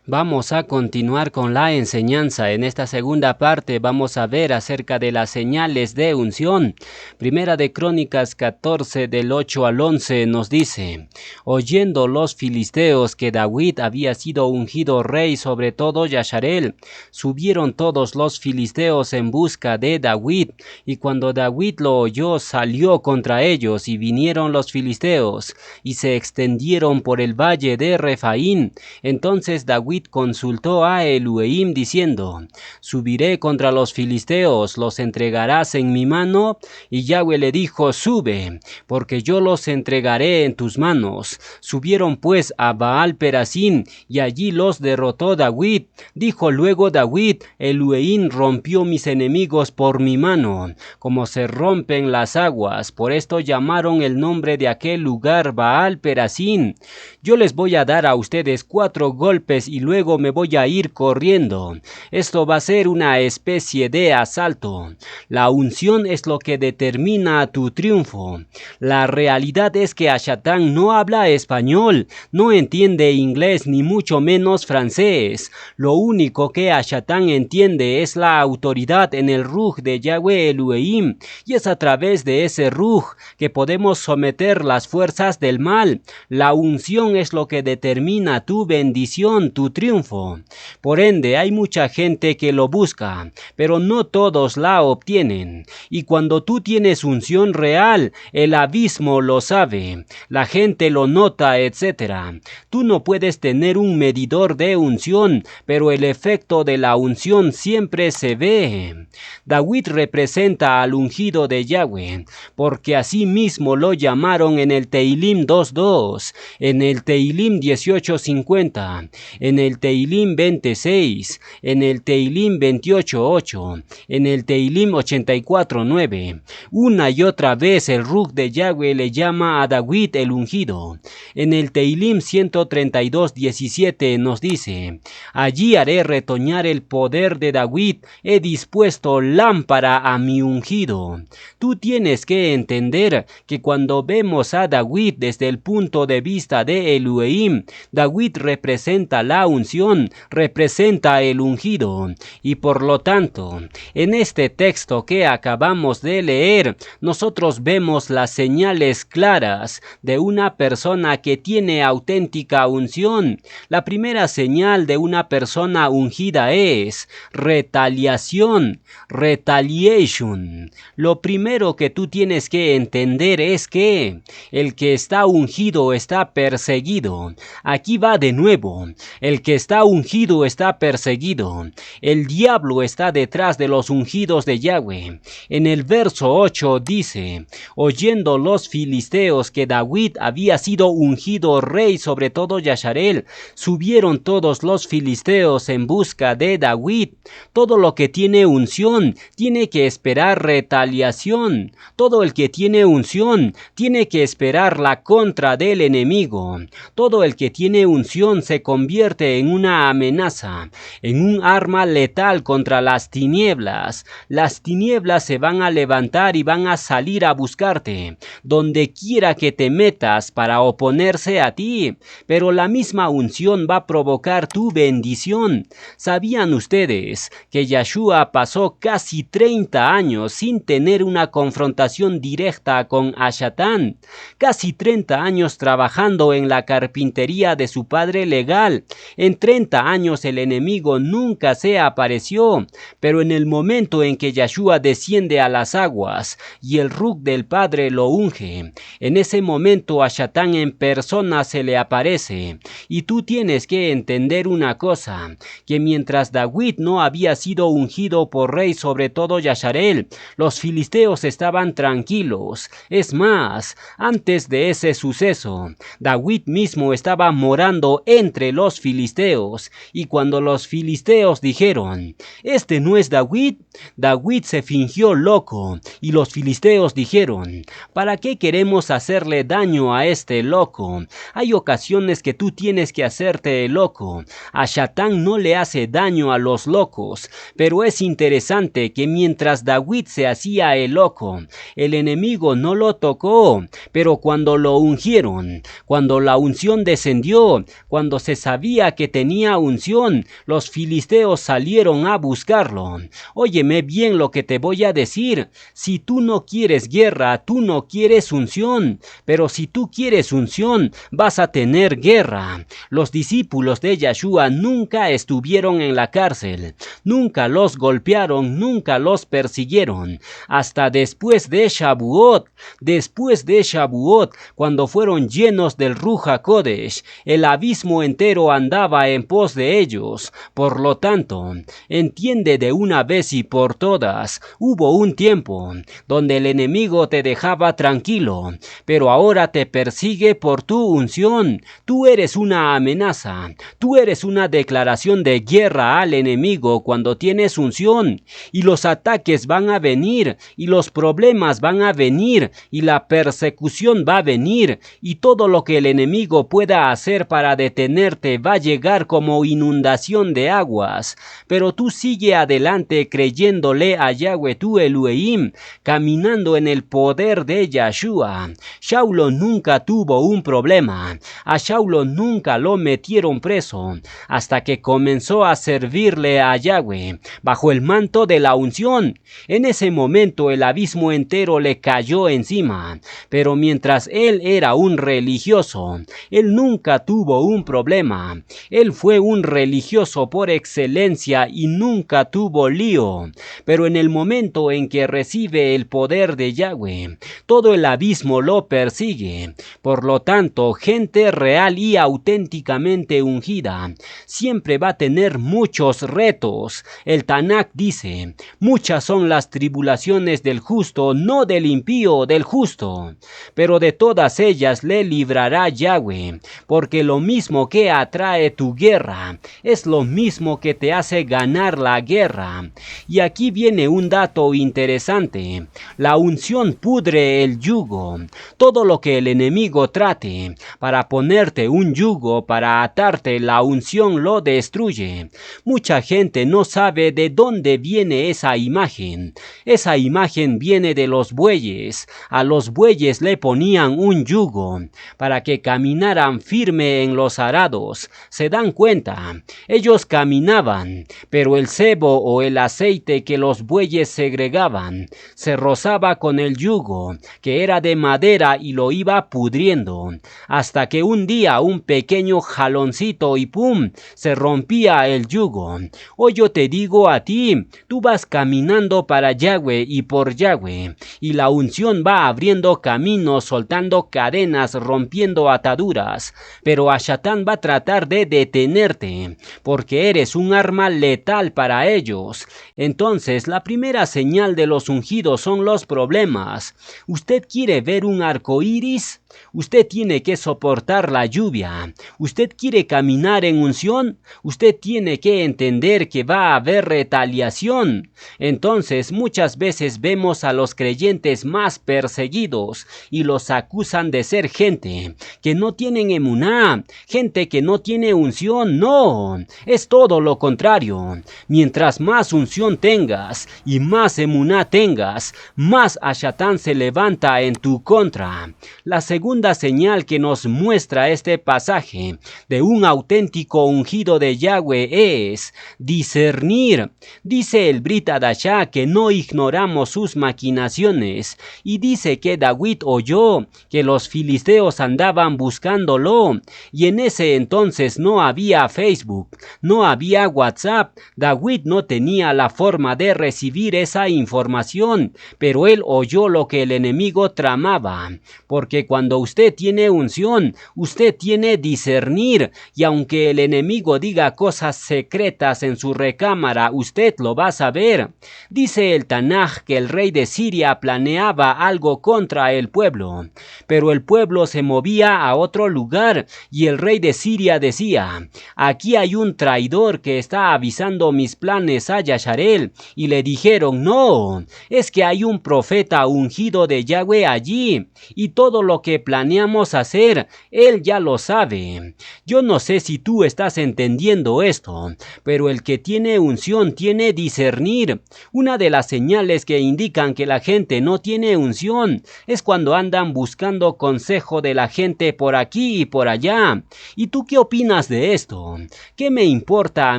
Vamos a continuar con la enseñanza. En esta segunda parte vamos a ver acerca de las señales de unción. Primera de Crónicas 14 del 8 al 11 nos dice: oyendo los filisteos que David había sido ungido rey sobre todo Yasharel, subieron todos los filisteos en busca de David, y cuando David lo oyó salió contra ellos, y vinieron los filisteos y se extendieron por el valle de Refaín. Entonces David consultó a Elohim diciendo: subiré contra los filisteos, los entregarás en mi mano. Y Yahweh le dijo: sube, porque yo los entregaré en tus manos. Subieron pues a Baal Perasim, y allí los derrotó David. Dijo luego David: Elohim rompió mis enemigos por mi mano, como se rompen las aguas. Por esto llamaron el nombre de aquel lugar Baal Perasim. Yo les voy a dar a ustedes 4 golpes y luego me voy a ir corriendo. Esto va a ser una especie de asalto. La unción es lo que determina tu triunfo. La realidad es que Ashatán no habla español, no entiende inglés ni mucho menos francés. Lo único que Ashatán entiende es la autoridad en el Ruj de Yahweh Elohim, y es a través de ese Ruj que podemos someter las fuerzas del mal. La unción es lo que determina tu bendición, tu triunfo. Por ende, hay mucha gente que lo busca, pero no todos la obtienen. Y cuando tú tienes unción real, el abismo lo sabe, la gente lo nota, etc. Tú no puedes tener un medidor de unción, pero el efecto de la unción siempre se ve. David representa al ungido de Yahweh, porque así mismo lo llamaron en el Teilim 2.2, en el Teilim 18.50, en el Teilim 26, en el Teilim 28.8, en el Teilim 84.9. Una y otra vez el Ruj de Yahweh le llama a David el ungido. En el Teilim 132.17 nos dice: allí haré retoñar el poder de David, he dispuesto lámpara a mi ungido. Tú tienes que entender que cuando vemos a David desde el punto de vista de Elohim, David representa la unción, representa el ungido, y por lo tanto, en este texto que acabamos de leer, nosotros vemos las señales claras de una persona que tiene auténtica unción. La primera señal de una persona ungida es retaliación, retaliation. Lo primero que tú tienes que entender es que el que está ungido está perseguido. Aquí va de nuevo: el que está ungido está perseguido. El diablo está detrás de los ungidos de Yahweh. En el verso 8 dice: oyendo los filisteos que David había sido ungido rey sobre todo Yasharel, subieron todos los filisteos en busca de David. Todo lo que tiene unción tiene que esperar retaliación. Todo el que tiene unción tiene que esperar la contra del enemigo. Todo el que tiene unción se convierte en una amenaza, en un arma letal contra las tinieblas. Las tinieblas se van a levantar y van a salir a buscarte, donde quiera que te metas para oponer detenerse a ti, pero la misma unción va a provocar tu bendición. ¿Sabían ustedes que Yeshua pasó casi 30 años sin tener una confrontación directa con Hashatán? Casi 30 años trabajando en la carpintería de su padre legal. En 30 años el enemigo nunca se apareció, pero en el momento en que Yeshua desciende a las aguas y el Ruj del Padre lo unge, en ese momento Hashatán en persona se le aparece. Y tú tienes que entender una cosa, que mientras David no había sido ungido por rey sobre todo Yasharel, los filisteos estaban tranquilos. Es más, antes de ese suceso, David mismo estaba morando entre los filisteos, y cuando los filisteos dijeron, «Este no es David», David se fingió loco, y los filisteos dijeron, «¿Para qué queremos hacerle daño a este loco? Hay ocasiones que tú tienes que hacerte el loco. Hashatán no le hace daño a los locos», pero es interesante que mientras David se hacía el loco, el enemigo no lo tocó, pero cuando lo ungieron, cuando la unción descendió, cuando se sabía que tenía unción, los filisteos salieron a buscarlo. Óyeme bien lo que te voy a decir. Si tú no quieres guerra, tú no quieres unción, pero si tú quieres unción, vas a tener guerra. Los discípulos de Yeshua nunca estuvieron en la cárcel, nunca los golpearon, nunca los persiguieron, hasta después de Shavuot. Después de Shavuot, cuando fueron llenos del Ruj HaKodesh, el abismo entero andaba en pos de ellos. Por lo tanto, entiende de una vez y por todas, hubo un tiempo donde el enemigo te dejaba tranquilo, pero ahora te persigue por tu unción. Tú eres una amenaza, tú eres una declaración de guerra al enemigo cuando tienes unción, y los ataques van a venir, y los problemas van a venir, y la persecución va a venir, y todo lo que el enemigo pueda hacer para detenerte va a llegar como inundación de aguas. Pero tú sigue adelante creyéndole a Yahweh tu Elohim, caminando en el poder de Yeshua. Shaulo nunca tuvo un problema, a Shaulo nunca lo metieron preso, hasta que comenzó a servirle a Yahweh bajo el manto de la unción. En ese momento el abismo entero le cayó encima, pero mientras él era un religioso, él nunca tuvo un problema. Él fue un religioso por excelencia y nunca tuvo lío, pero en el momento en que recibe el poder de Yahweh, todo el abismo lo persigue. Por lo tanto, gente real y auténticamente ungida siempre va a tener muchos retos. El Tanakh dice, muchas son las tribulaciones del justo, no del impío, del justo, pero de todas ellas le librará Yahweh, porque lo mismo que atrae tu guerra es lo mismo que te hace ganar la guerra. Y aquí viene un dato interesante. La unción pudre el yugo. Todo lo que el enemigo trate para ponerte un yugo, para atarte, la unción lo destruye. Mucha gente no sabe de dónde viene esa imagen. Esa imagen viene de los bueyes. A los bueyes le ponían un yugo para que caminaran firme en los arados. ¿Se dan cuenta? Ellos caminaban, pero el sebo o el aceite que los bueyes segregaban se rozaba con el yugo, que era de madera, y lo iba pudriendo, hasta que un día un pequeño jaloncito y ¡pum!, se rompía el yugo. Hoy yo te digo a ti, tú vas caminando para Yahweh y por Yahweh, y la unción va abriendo caminos, soltando cadenas, rompiendo ataduras, pero Hashatán va a tratar de detenerte, porque eres un arma letal para ellos. Entonces, la primera señal de los ungidos son los problemas. ¿Usted quiere ver un arco iris? Usted tiene que soportar la lluvia. ¿Usted quiere caminar en unción? Usted tiene que entender que va a haber retaliación. Entonces, muchas veces vemos a los creyentes más perseguidos y los acusan de ser gente que no tienen emuná, gente que no tiene unción. No, es todo lo contrario. Mientras más unción tengas y más emuná tengas, más Hashatán se levanta en tu contra. La segunda segunda señal que nos muestra este pasaje de un auténtico ungido de Yahweh es discernir. Dice el Brit Hadashah que no ignoramos sus maquinaciones, y dice que David oyó que los filisteos andaban buscándolo, y en ese entonces no había Facebook, no había WhatsApp. David no tenía la forma de recibir esa información, pero él oyó lo que el enemigo tramaba, porque cuando usted tiene unción, usted tiene discernir, y aunque el enemigo diga cosas secretas en su recámara, usted lo va a saber. Dice el Tanaj que el rey de Siria planeaba algo contra el pueblo, pero el pueblo se movía a otro lugar, y el rey de Siria decía: aquí hay un traidor que está avisando mis planes a Yasharel. Y le dijeron: no, es que hay un profeta ungido de Yahweh allí, y todo lo que planeamos hacer, él ya lo sabe. Yo no sé si tú estás entendiendo esto, pero el que tiene unción tiene discernir. Una de las señales que indican que la gente no tiene unción es cuando andan buscando consejo de la gente por aquí y por allá. ¿Y tú qué opinas de esto? ¿Qué me importa a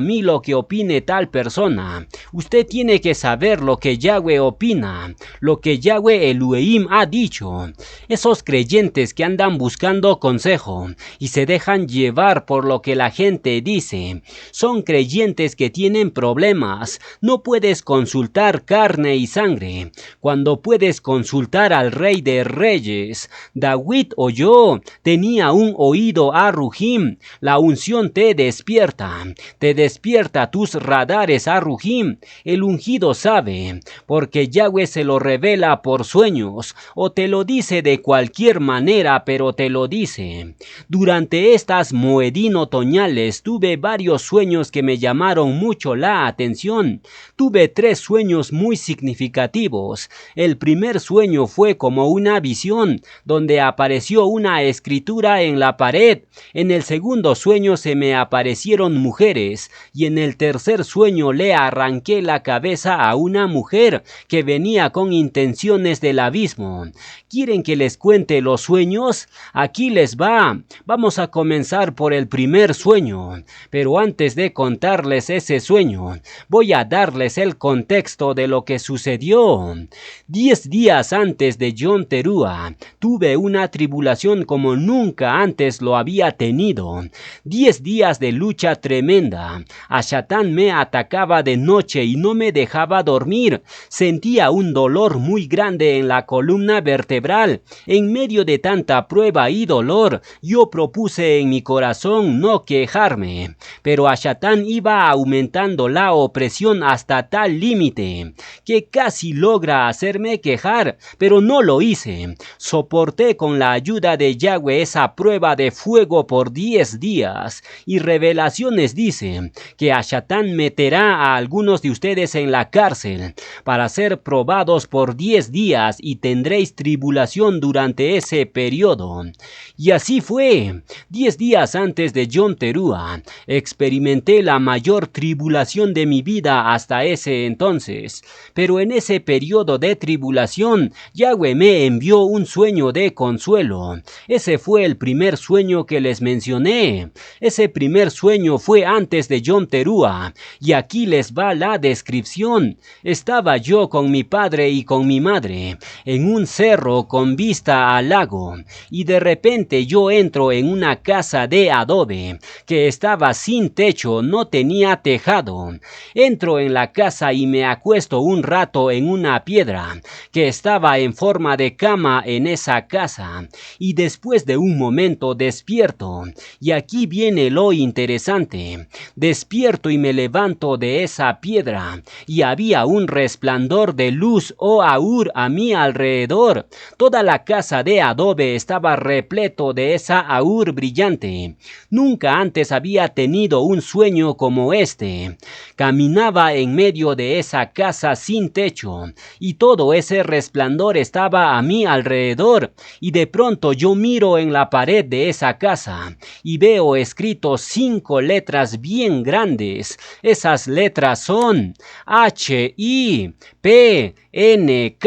mí lo que opine tal persona? Usted tiene que saber lo que Yahweh opina, lo que Yahweh Elohim ha dicho. Esos creyentes que andan buscando consejo y se dejan llevar por lo que la gente dice, son creyentes que tienen problemas. No puedes consultar carne y sangre cuando puedes consultar al Rey de Reyes. David oyó, tenía un oído a Rujim. La unción te despierta tus radares a Rujim. El ungido sabe, porque Yahweh se lo revela por sueños, o te lo dice de cualquier manera, pero te lo dice. Durante estas moedín otoñales tuve varios sueños que me llamaron mucho la atención. Tuve 3 sueños muy significativos. El primer sueño fue como una visión, donde apareció una escritura en la pared. En el segundo sueño se me aparecieron mujeres, y en el tercer sueño le arranqué la cabeza a una mujer que venía con intenciones del abismo. ¿Quieren que les cuente los sueños? Aquí les va. Vamos a comenzar por el primer sueño, pero antes de contarles ese sueño, voy a darles el contexto de lo que sucedió. 10 días antes de Yom Teruah, tuve una tribulación como nunca antes lo había tenido. 10 días de lucha tremenda. Ashatán me atacaba de noche y no me dejaba dormir. Sentía un dolor muy grande en la columna vertebral. En medio de tanta prueba y dolor, yo propuse en mi corazón no quejarme, pero Ashatán iba aumentando la opresión hasta tal límite que casi logra hacerme quejar, pero no lo hice. Soporté con la ayuda de Yahweh esa prueba de fuego por 10 días, y Revelaciones dice que Ashatán meterá a algunos de ustedes en la cárcel para ser probados por 10 días, y tendréis tribulación durante ese periodo. Y así fue. 10 días antes de Yom Teruah, experimenté la mayor tribulación de mi vida hasta ese entonces. Pero en ese periodo de tribulación, Yahweh me envió un sueño de consuelo. Ese fue el primer sueño que les mencioné. Ese primer sueño fue antes de Yom Teruah, y aquí les va la descripción. Estaba yo con mi padre y con mi madre en un cerro con vista al lago, y de repente yo entro en una casa de adobe que estaba sin techo, no tenía tejado. Entro en la casa y me acuesto un rato en una piedra que estaba en forma de cama en esa casa, y después de un momento despierto. Y aquí viene lo interesante. Despierto y me levanto de esa piedra, y había un resplandor de luz o aur a mi alrededor. Toda la casa de adobe estaba repleto de esa aur brillante. Nunca antes había tenido un sueño como este. Caminaba en medio de esa casa sin techo, y todo ese resplandor estaba a mi alrededor, y de pronto yo miro en la pared de esa casa y veo escritos 5 letras bien grandes. Esas letras son HIPPEL. NK.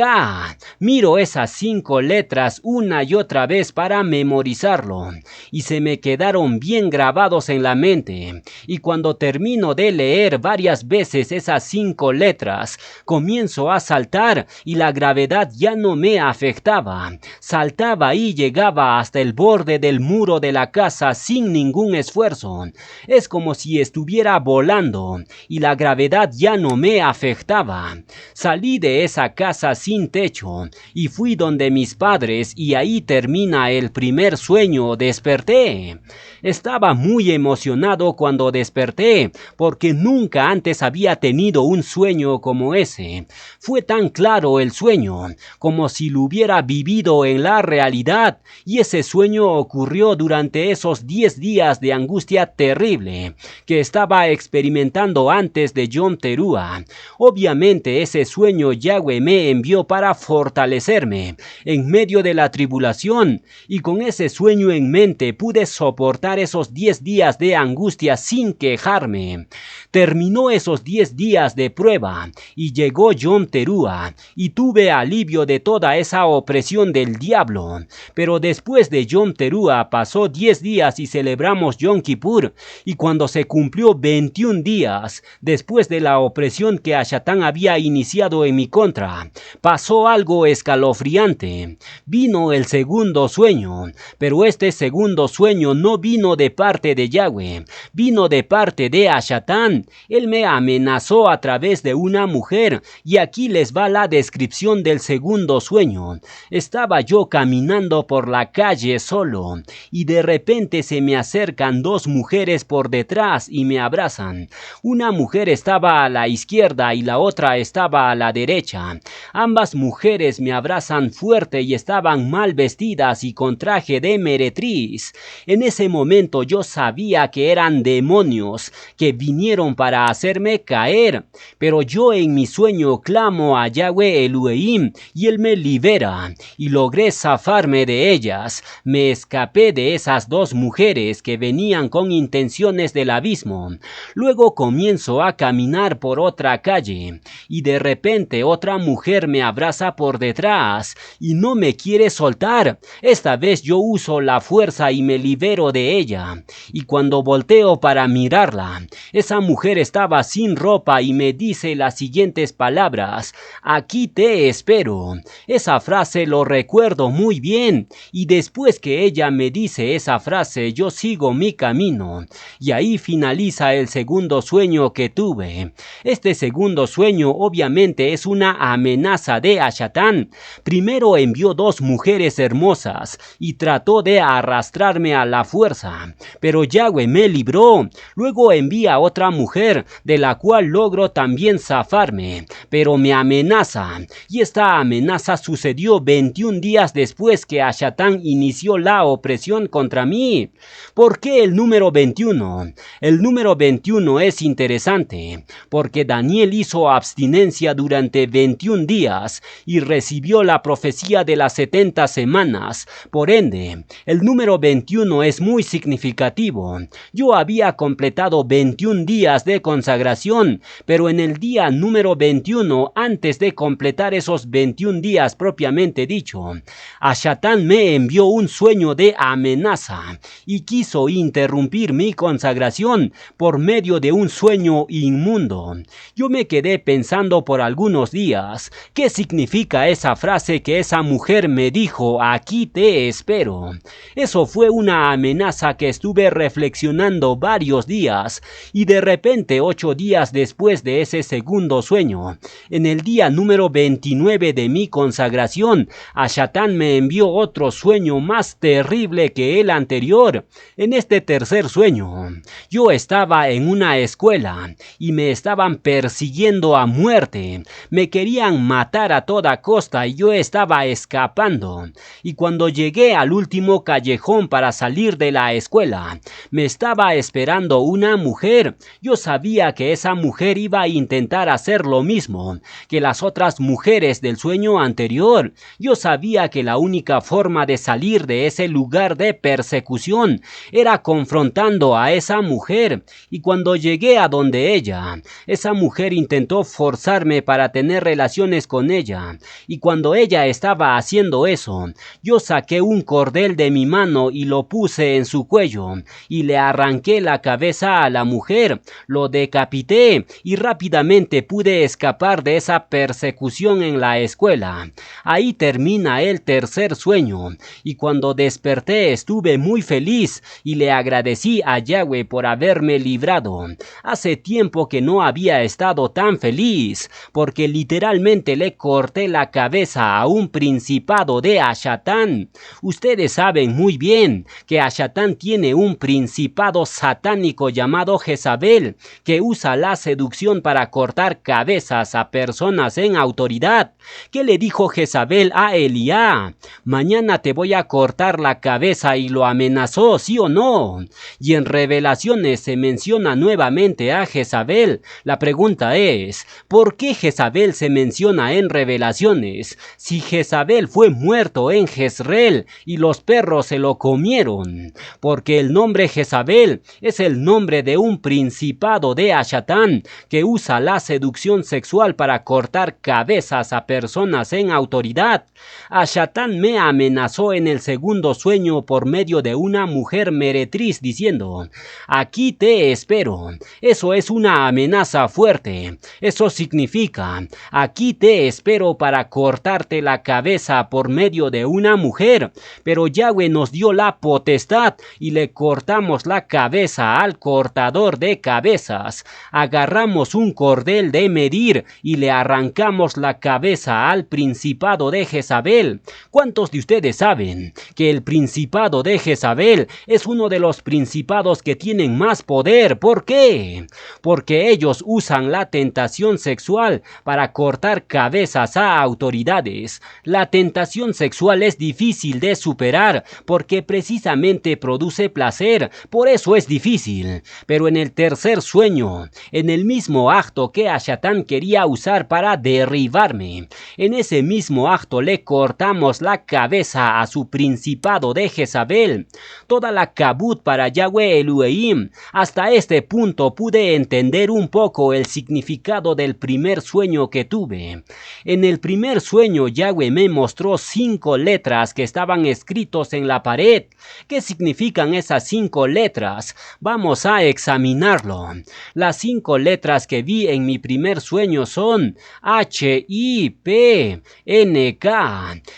Miro esas 5 letras una y otra vez para memorizarlo y se me quedaron bien grabados en la mente. Y cuando termino de leer varias veces esas 5 letras, comienzo a saltar y la gravedad ya no me afectaba. Saltaba y llegaba hasta el borde del muro de la casa sin ningún esfuerzo. Es como si estuviera volando y la gravedad ya no me afectaba. Salí de esa casa sin techo y fui donde mis padres y ahí termina el primer sueño. Desperté. Estaba muy emocionado cuando desperté porque nunca antes había tenido un sueño como ese. Fue tan claro el sueño como si lo hubiera vivido en la realidad, y ese sueño ocurrió durante esos 10 días de angustia terrible que estaba experimentando antes de Yom Teruah. Obviamente ese sueño Yahweh me envió para fortalecerme en medio de la tribulación, y con ese sueño en mente pude soportar esos 10 días de angustia sin quejarme. Terminó esos 10 días de prueba y llegó Yom Teruah y tuve alivio de toda esa opresión del diablo. Pero después de Yom Teruah pasó 10 días y celebramos Yom Kippur, y cuando se cumplió 21 días después de la opresión que Hashatán había iniciado en mi contra, pasó algo escalofriante. Vino el segundo sueño, pero este segundo sueño no vino de parte de Yahweh, vino de parte de Hashatán. Él me amenazó a través de una mujer, y aquí les va la descripción del segundo sueño. Estaba yo caminando por la calle solo, y de repente se me acercan 2 mujeres por detrás y me abrazan. Una mujer estaba a la izquierda y la otra estaba a la derecha. Ambas mujeres me abrazan fuerte y estaban mal vestidas y con traje de meretriz. En ese momento yo sabía que eran demonios que vinieron para hacerme caer, pero yo en mi sueño clamo a Yahweh Elohim y Él me libera, y logré zafarme de ellas. Me escapé de esas 2 mujeres que venían con intenciones del abismo. Luego comienzo a caminar por otra calle, y de repente otra mujer me abraza por detrás y no me quiere soltar. Esta vez yo uso la fuerza y me libero de ella, y cuando volteo para mirarla, esa mujer estaba sin ropa y me dice las siguientes palabras: aquí te espero. Esa frase lo recuerdo muy bien, y después que ella me dice esa frase yo sigo mi camino, y ahí finaliza el segundo sueño que tuve. Este segundo sueño obviamente es una amenaza de Hashatán. Primero envió 2 mujeres hermosas y trató de arrastrarme a la fuerza, pero Yahweh me libró. Luego envía otra mujer, de la cual logro también zafarme, pero me amenaza, y esta amenaza sucedió 21 días después que Hashatán inició la opresión contra mí. ¿Por qué el número 21? El número 21 es interesante, porque Daniel hizo abstinencia durante 21 días y recibió la profecía de las 70 semanas. Por ende, el número 21 es muy significativo. Yo había completado 21 días de consagración, pero en el día número 21, antes de completar esos 21 días propiamente dicho, Hashatán me envió un sueño de amenaza y quiso interrumpir mi consagración por medio de un sueño inmundo. Yo me quedé pensando por algunos días, ¿qué significa esa frase que esa mujer me dijo: aquí te espero? Eso fue una amenaza que estuve reflexionando varios días, y de repente 8 días después de ese segundo sueño, en el día número 29 de mi consagración, Hashatán me envió otro sueño más terrible que el anterior. En este tercer sueño, yo estaba en una escuela y me estaban persiguiendo a muerte. Me querían matar a toda costa y yo estaba escapando. Y cuando llegué al último callejón para salir de la escuela, me estaba esperando una mujer. Yo sabía que esa mujer iba a intentar hacer lo mismo que las otras mujeres del sueño anterior. Yo sabía que la única forma de salir de ese lugar de persecución era confrontando a esa mujer. Y cuando llegué a donde ella, esa mujer intentó forzarme para tener relaciones con ella. Y cuando ella estaba haciendo eso, yo saqué un cordel de mi mano y lo puse en su cuello, y le arranqué la cabeza a la mujer, lo decapité, y rápidamente pude escapar de esa persecución en la escuela. Ahí termina el tercer sueño, y cuando desperté estuve muy feliz, y le agradecí a Yahweh por haberme librado. Hace tiempo que no había estado tan feliz, porque literalmente le corté la cabeza a un principado de Ashatán. Ustedes saben muy bien que Ashatán tiene un principado satánico llamado Jezabel, que usa la seducción para cortar cabezas a personas en autoridad. ¿Qué le dijo Jezabel a Elías? Mañana te voy a cortar la cabeza, y lo amenazó, ¿sí o no? Y en Revelaciones se menciona nuevamente a Jezabel. La pregunta es, ¿por qué Jezabel se menciona en Revelaciones? Si Jezabel fue muerto en Jezreel y los perros se lo comieron. Porque el nombre Jezabel es el nombre de un principado de Ashatán que usa la seducción sexual para cortar cabezas a personas en autoridad. Ashatán me amenazó en el segundo sueño por medio de una mujer meretriz diciendo, aquí te espero. Eso es una amenaza fuerte. Eso significa, aquí te espero para cortarte la cabeza por medio de una mujer. Pero Yahweh nos dio la potestad y le cortamos la cabeza al cortador de cabezas. Agarramos un cordel de medir y le arrancamos la cabeza al principado de Jezabel. ¿Cuántos de ustedes saben que el principado de Jezabel es uno de los principados que tienen más poder? ¿Por qué? Porque ellos usan la tentación sexual para cortar cabezas a autoridades. La tentación sexual es difícil de superar porque precisamente produce placer, por eso es difícil. Pero en el tercer sueño, en el mismo acto que Ashatán quería usar para derribarme, en ese mismo acto le cortamos la cabeza a su principado de Jezabel. Toda la kabut para Yahweh Elohim. Hasta este punto pude entender un poco el significado del primer sueño que tuve. En el primer sueño Yahweh me mostró 5 letras que estaban escritos en la pared. ¿Qué significan esas 5 letras? Vamos a examinarlo. Las 5 letras que vi en mi primer sueño son HIPNK.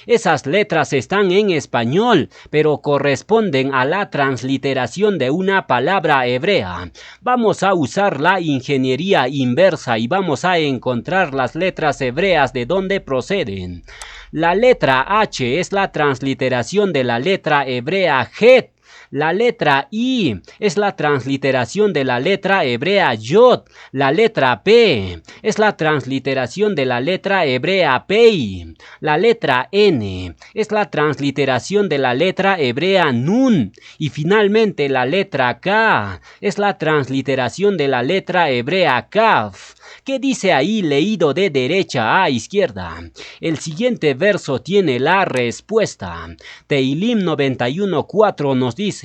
Esas letras están en español, pero corresponden a la transliteración de una palabra hebrea. Vamos a usar la ingeniería inversa y vamos a encontrar las letras hebreas de donde proceden. La letra H es la transliteración de la letra hebrea Het. La letra I es la transliteración de la letra hebrea Yod. La letra P es la transliteración de la letra hebrea Pei. La letra N es la transliteración de la letra hebrea Nun. Y finalmente la letra K es la transliteración de la letra hebrea Kaf. ¿Qué dice ahí leído de derecha a izquierda? El siguiente verso tiene la respuesta. Tehilim 91:4 nos dice,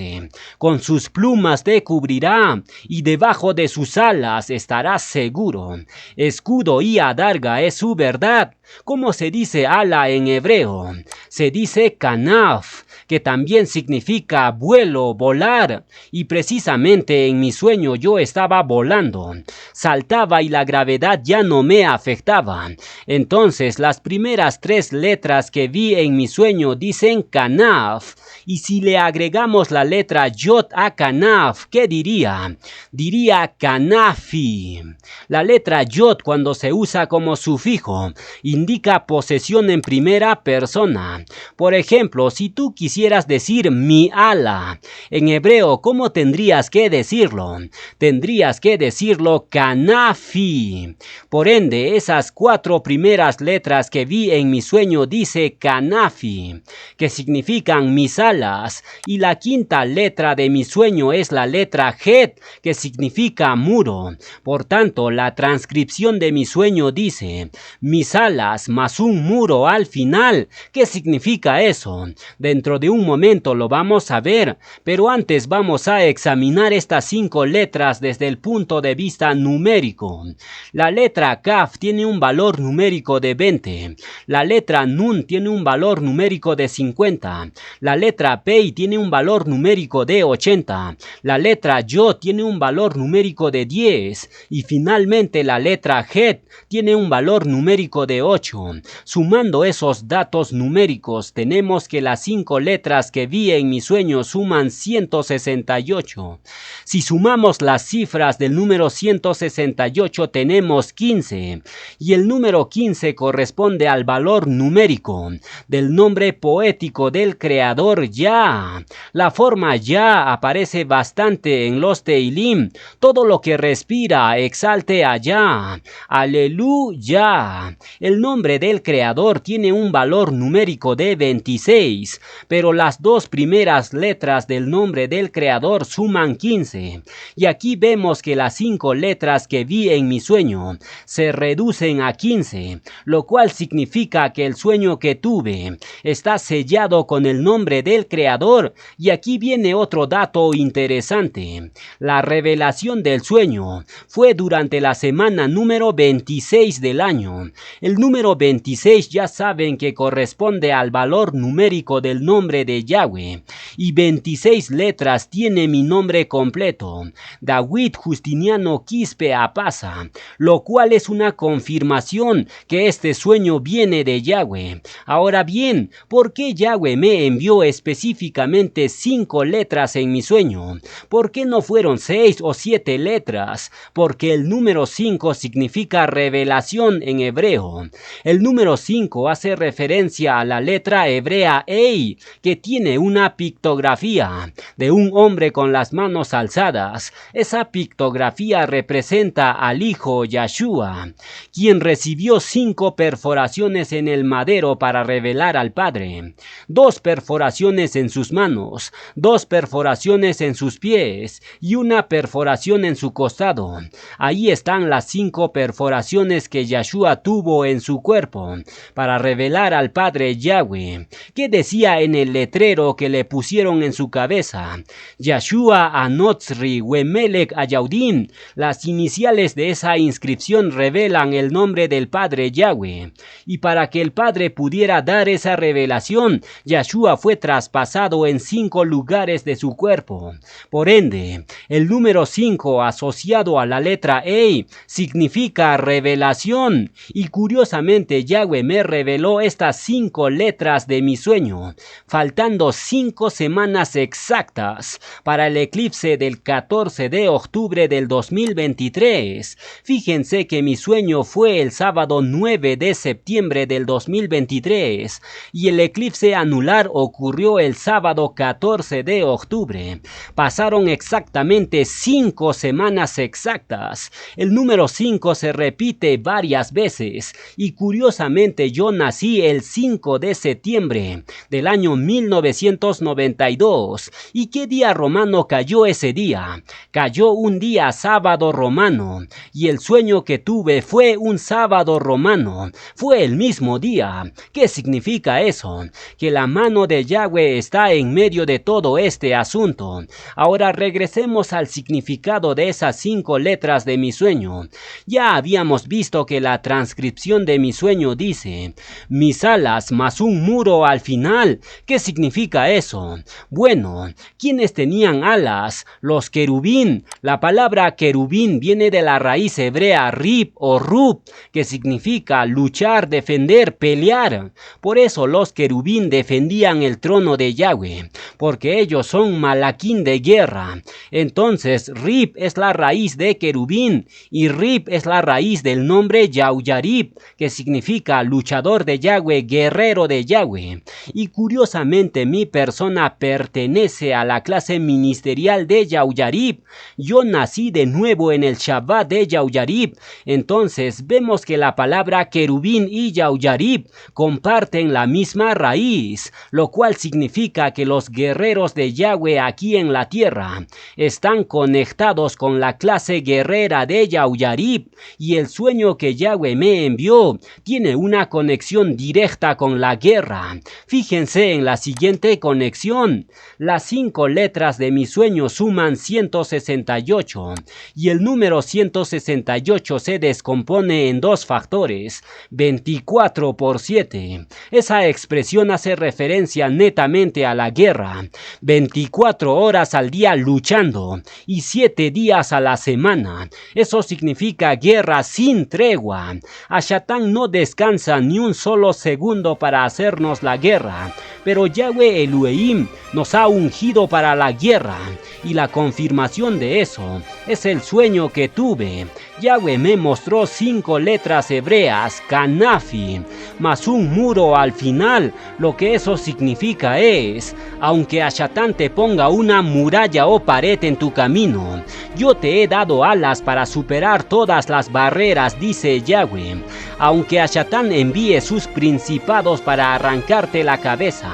con sus plumas te cubrirá y debajo de sus alas estarás seguro. Escudo y adarga es su verdad. ¿Cómo se dice ala en hebreo? Se dice kanaf, que también significa vuelo, volar. Y precisamente en mi sueño yo estaba volando. Saltaba y la gravedad ya no me afectaba. Entonces las primeras 3 letras que vi en mi sueño dicen kanaf. Y si le agregamos la letra Yod a kanaf, ¿qué diría? Diría kanafi. La letra Yod, cuando se usa como sufijo, indica posesión en primera persona. Por ejemplo, si tú quisieras decir mi ala, en hebreo, ¿cómo tendrías que decirlo? Tendrías que decirlo kanafi. Por ende, esas 4 primeras letras que vi en mi sueño dice kanafi, que significan mis alas. Y la 5ª letra de mi sueño es la letra Het, que significa muro. Por tanto, la transcripción de mi sueño dice, mis alas más un muro al final. ¿Qué significa eso? Dentro de de un momento lo vamos a ver, pero antes vamos a examinar estas 5 letras desde el punto de vista numérico. La letra Kaf tiene un valor numérico de 20, la letra Nun tiene un valor numérico de 50, la letra Pei tiene un valor numérico de 80, la letra Yod tiene un valor numérico de 10 y finalmente la letra Het tiene un valor numérico de 8. Sumando esos datos numéricos, tenemos que las 5 letras que vi en mi sueño suman 168. Si sumamos las cifras del número 168 tenemos 15 y el número 15 corresponde al valor numérico del nombre poético del creador Yah. La forma Yah aparece bastante en los Teilim. Todo lo que respira exalte a Yah. Aleluya. El nombre del creador tiene un valor numérico de 26, pero las 2 primeras letras del nombre del creador suman 15. Y aquí vemos que las 5 letras que vi en mi sueño se reducen a 15, lo cual significa que el sueño que tuve está sellado con el nombre del creador. Y aquí viene otro dato interesante. La revelación del sueño fue durante la semana número 26 del año. El número 26 ya saben que corresponde al valor numérico del nombre de Yahweh y 26 letras tiene mi nombre completo, David Justiniano Quispe Apasa, lo cual es una confirmación que este sueño viene de Yahweh. Ahora bien, ¿por qué Yahweh me envió específicamente 5 letras en mi sueño? ¿Por qué no fueron 6 o 7 letras? Porque el número 5 significa revelación en hebreo. El número 5 hace referencia a la letra hebrea Ei, que tiene una pictografía de un hombre con las manos alzadas. Esa pictografía representa al hijo Yahshua, quien recibió 5 perforaciones en el madero para revelar al Padre. 2 perforaciones en sus manos, 2 perforaciones en sus pies y una perforación en su costado. Ahí están las 5 perforaciones que Yahshua tuvo en su cuerpo para revelar al Padre Yahweh. ¿Qué decía en el letrero que le pusieron en su cabeza? Yahshua Anotzri Wemelech Ayaudin. Las iniciales de esa inscripción revelan el nombre del Padre Yahweh. Y para que el Padre pudiera dar esa revelación, Yahshua fue traspasado en 5 lugares de su cuerpo. Por ende, el número 5 asociado a la letra Ei significa revelación. Y curiosamente Yahweh me reveló estas 5 letras de mi sueño, faltando 5 semanas exactas para el eclipse del 14 de octubre del 2023. Fíjense que mi sueño fue el sábado 9 de septiembre del 2023 y el eclipse anular ocurrió el sábado 14 de octubre. Pasaron exactamente 5 semanas exactas. El número 5 se repite varias veces y curiosamente yo nací el 5 de septiembre del año 1992. ¿Y qué día romano cayó ese día? Cayó un día sábado romano y el sueño que tuve fue un sábado romano. Fue el mismo día. ¿Qué significa eso? Que la mano de Yahweh está en medio de todo este asunto. Ahora regresemos al significado de esas 5 letras de mi sueño. Ya habíamos visto que la transcripción de mi sueño dice mis alas más un muro al final. ¿Qué significa eso? Bueno, ¿quiénes tenían alas? Los querubín. La palabra querubín viene de la raíz hebrea rib o rub, que significa luchar, defender, pelear. Por eso los querubín defendían el trono de Yahweh, porque ellos son malaquín de guerra. Entonces rib es la raíz de querubín y rib es la raíz del nombre Yauyarib, que significa luchador de Yahweh, guerrero de Yahweh. Y curiosamente mi persona pertenece a la clase ministerial de Yauyarib. Yo nací de nuevo en el Shabbat de Yauyarib. Entonces vemos que la palabra querubín y Yauyarib comparten la misma raíz, lo cual significa que los guerreros de Yahweh aquí en la tierra están conectados con la clase guerrera de Yauyarib, y el sueño que Yahweh me envió tiene una conexión directa con la guerra. Fíjense en la la siguiente conexión. Las 5 letras de mi sueño suman 168 y el número 168 se descompone en dos factores, 24 por 7. Esa expresión hace referencia netamente a la guerra, 24 horas al día luchando y 7 días a la semana. Eso significa guerra sin tregua. Hashatán no descansa ni un solo segundo para hacernos la guerra, pero Yahweh Elohim nos ha ungido para la guerra, y la confirmación de eso es el sueño que tuve. Yahweh me mostró 5 letras hebreas, Canafi, más un muro al final. Lo que eso significa es, aunque Hashatán te ponga una muralla o pared en tu camino, yo te he dado alas para superar todas las barreras, dice Yahweh. Aunque Hashatán envíe sus principados para arrancarte la cabeza,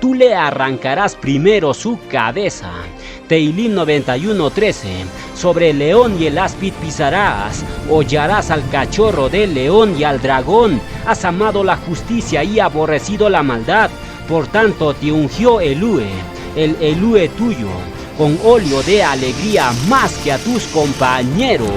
tú le arrancarás primero su cabeza. Teilim 91:13. Sobre el león y el áspid pisarás, hollarás al cachorro del león y al dragón. Has amado la justicia y aborrecido la maldad, por tanto te ungió Elue, el Elue tuyo, con óleo de alegría más que a tus compañeros.